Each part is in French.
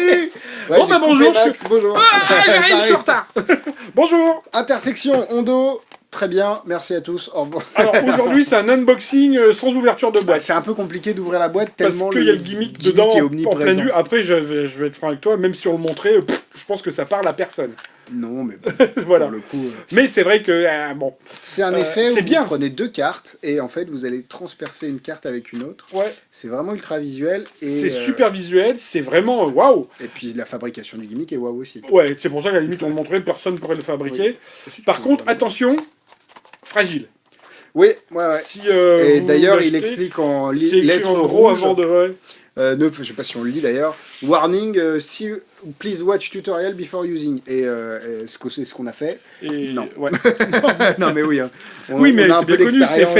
Ouais, Bon, j'ai bah coupé bonjour, Max, bonjour. j'arrive, je suis en retard. Bonjour. Intersection Hondo, très bien, merci à tous, au revoir. Alors aujourd'hui, c'est un unboxing sans ouverture de Bah, boîte. c'est un peu compliqué d'ouvrir la boîte Parce tellement qu'il y a le gimmick dedans est en pleine omniprésent. vue. Après, je vais être franc avec toi, même si on le montrait, je pense que ça parle à personne. Non, mais bon, Voilà. pour le coup... Mais c'est vrai que, bon... C'est un effet c'est où bien. vous prenez deux cartes et en fait vous allez transpercer une carte avec une autre. Ouais. C'est vraiment ultra visuel. C'est super visuel, c'est vraiment waouh. Et puis la fabrication du gimmick est waouh aussi. Ouais, c'est pour ça qu'à la limite on le montrait, personne ne pourrait le fabriquer. Oui. Par contre, attention, fragile. Oui, ouais. Si, Et vous d'ailleurs il l'achetez, explique en c'est écrit lettres en gros rouges. avant de... Ouais. Je sais pas si on le lit d'ailleurs. Warning, please watch tutorial before using. Et c'est ce qu'on a fait. Et... Non. Ouais. Non mais oui. Hein. Oui, mais on a un c'est peu bien connu, c'est d'expérience.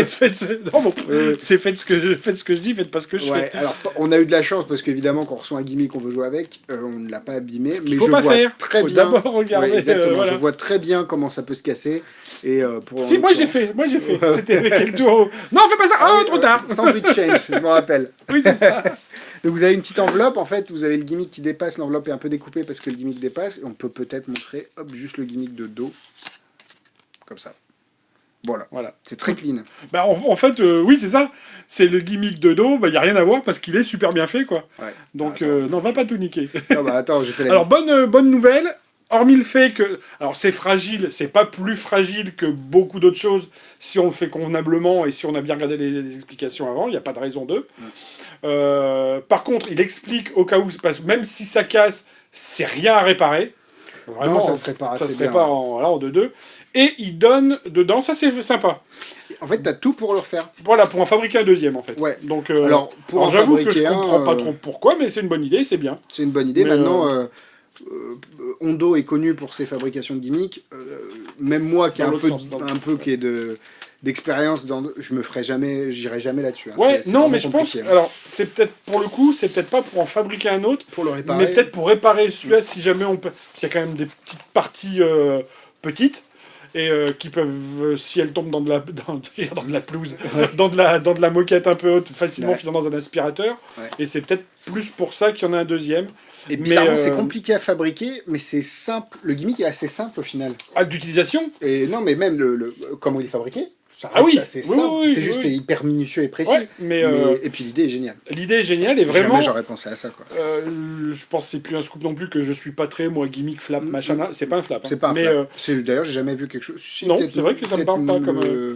faites ce que je dis, faites pas ce que je Ouais, fais. alors on a eu de la chance parce qu'évidemment quand on reçoit un gimmick qu'on veut jouer avec, on ne l'a pas abîmé. Il faut pas faire. Très Faut bien. d'abord regarder. Ouais, exactement. Voilà. Je vois très bien comment ça peut se casser. Et Si, moi j'ai fait. C'était avec quel tour. Non, fais pas ça. Ah, trop tard. Sandwich change, je me rappelle. Oui, c'est ça. Donc vous avez une petite enveloppe, en fait, vous avez le gimmick qui dépasse, l'enveloppe est un peu découpée parce que le gimmick dépasse, et on peut peut-être montrer, hop, juste le gimmick de dos, comme ça. Voilà. C'est très clean. Bah, en fait, oui, c'est ça. C'est le gimmick de dos, il n'y a rien à voir parce qu'il est super bien fait, quoi. Ouais. Donc, Attends, non, va pas tout niquer. Non, bah attends, j'ai fait la... Alors, bonne nouvelle, hormis le fait que... Alors, c'est fragile, c'est pas plus fragile que beaucoup d'autres choses si on le fait convenablement et si on a bien regardé les explications avant, il n'y a pas de raison d'eux. Par contre, il explique au cas où, parce que même si ça casse, c'est rien à réparer. Vraiment, non, ça se répare assez ça se bien. répare en 2-2. Et il donne dedans, ça c'est sympa. En fait, t'as tout pour le refaire. Voilà, pour en fabriquer un deuxième, en fait. Ouais. Donc, Alors, pour en j'avoue que je fabriquer comprends un, pas trop pourquoi, mais c'est une bonne idée, c'est bien. C'est une bonne idée. Mais, Maintenant, Hondo est connu pour ses fabrications de gimmicks. Même moi, qui ai Dans un l'autre peu, sens, dans le- qui est d'expérience, je me ferai jamais, j'irai jamais là-dessus. Hein. Ouais, C'est non, vraiment mais je pense... compliqué, hein. Alors, c'est peut-être, pour le coup, c'est peut-être pas pour en fabriquer un autre, Pour le réparer. mais peut-être pour réparer celui-là, si jamais on peut... Parce qu'il y a quand même des petites parties petites, et qui peuvent, si elles tombent dans de la pelouse, dans de la moquette un peu haute, facilement Ouais. finir dans un aspirateur, Ouais. et c'est peut-être plus pour ça qu'il y en a un deuxième. Et Mais, bizarrement, c'est compliqué à fabriquer, mais c'est simple. Le gimmick est assez simple au final. D'utilisation. Et non, mais même comment il est fabriqué, ça Ah reste oui, assez oui, simple. oui, c'est oui, juste, oui. c'est hyper minutieux et précis. Ouais, mais Et puis l'idée est géniale. l'idée est géniale, et vraiment... Jamais j'aurais pensé à ça, quoi. Je pense que c'est plus un scoop non plus, que je suis pas très, moi, gimmick, flap, machin, c'est pas un flap. Hein. C'est pas un mais, flap. D'ailleurs, j'ai jamais vu quelque chose. Si, non, peut-être c'est vrai que ça me parle pas comme... le-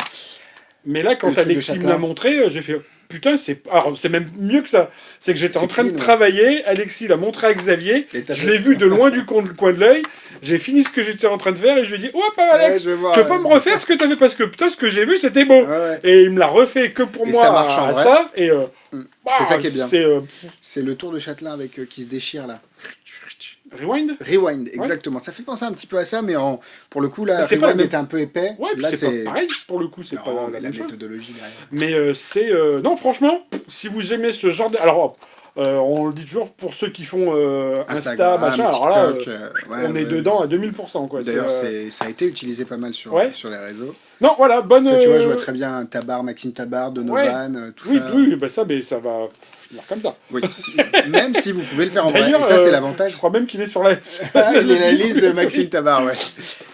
Mais là, quand le truc de Alexis me Châtelain. l'a montré, j'ai fait... Putain, alors c'est même mieux que ça. C'est que j'étais en C'est train de clean, ouais. travailler, Alexis l'a montré à Xavier, Et t'as je fait- l'ai vu de loin du coin de l'œil, j'ai fini ce que j'étais en train de faire et je lui ai dit, oh, pas Alex, Ouais, je vais voir, tu peux pas ouais. me refaire ce que t'avais, parce que putain, ce que j'ai vu, c'était beau. Ouais. Et il me l'a refait que pour Et moi ça marche en à vrai. ça, et... C'est ça qui est bien. C'est... C'est le tour de Châtelain avec qui se déchire là. Rewind. Rewind, exactement. Ça fait penser un petit peu à ça, mais pour le coup là, C'est pas la Rewind même- était un peu épais. Ouais, puis là c'est pas pareil, pour le coup, c'est pas Non, la mais la même chose. méthodologie derrière. Mais c'est... non, franchement, si vous aimez ce genre de... Alors, on le dit toujours pour ceux qui font Insta, Instagram, machin, alors là, TikTok, on est dedans à 2000%, quoi. D'ailleurs, C'est, ça a été utilisé pas mal sur les réseaux. Non, voilà, bonne... Ça, tu vois, je vois très bien Tabar, Maxime Tabar, Donovan, tout oui, ça. oui, bah ça va finir comme ça. Oui. Même si vous pouvez le faire en vrai. D'ailleurs, Et ça, c'est je l'avantage. crois même qu'il est sur la... Ah, il est la liste de Maxime Tabar, ouais.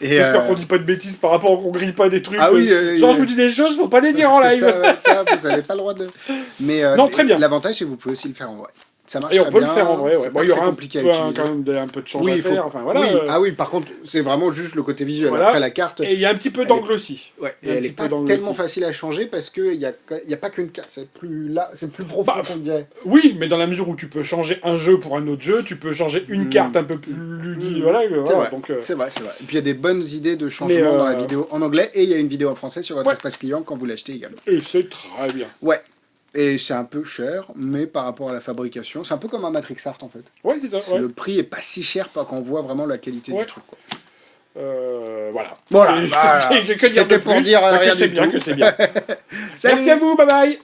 Et, J'espère qu'on dit pas de bêtises par rapport qu'on grille pas des trucs. Ah oui, genre, je vous dis des choses, faut pas les dire en c'est live. ça, ouais, ça, vous n'avez pas le droit de... Mais Non, très bien. l'avantage, c'est que vous pouvez aussi le faire en vrai. Ça marche Et on très peut bien, le faire en vrai, ouais. c'est Bon, pas il y aura très un compliqué peu, à utiliser. quand même un peu de change Oui, à il faut... faire, enfin voilà. oui. Ah oui, par contre, c'est vraiment juste le côté visuel. Voilà. Après, la carte... Et il y a un petit peu d'angle aussi. Ouais, Il y et a un elle petit est peu pas d'angle tellement aussi. facile à changer parce qu'il n'y a pas qu'une carte, c'est plus là, c'est plus profond Bah, qu'on dirait. Oui, mais dans la mesure où tu peux changer un jeu pour un autre jeu, tu peux changer une carte un peu plus voilà, C'est voilà, vrai, donc c'est vrai, c'est vrai. Et puis il y a des bonnes idées de changement dans la vidéo en anglais et il y a une vidéo en français sur votre espace client quand vous l'achetez également. et c'est très bien. Ouais. Et c'est un peu cher, mais par rapport à la fabrication, c'est un peu comme un Matrix Art en fait. Ouais, c'est ça. Ouais. Le prix est pas si cher quand on voit vraiment la qualité du truc. Quoi. Voilà. Voilà, Et- voilà. que dire de C'était pour plus dire que rien c'est du bien, tout. que c'est bien. Salut. Merci à vous, bye bye.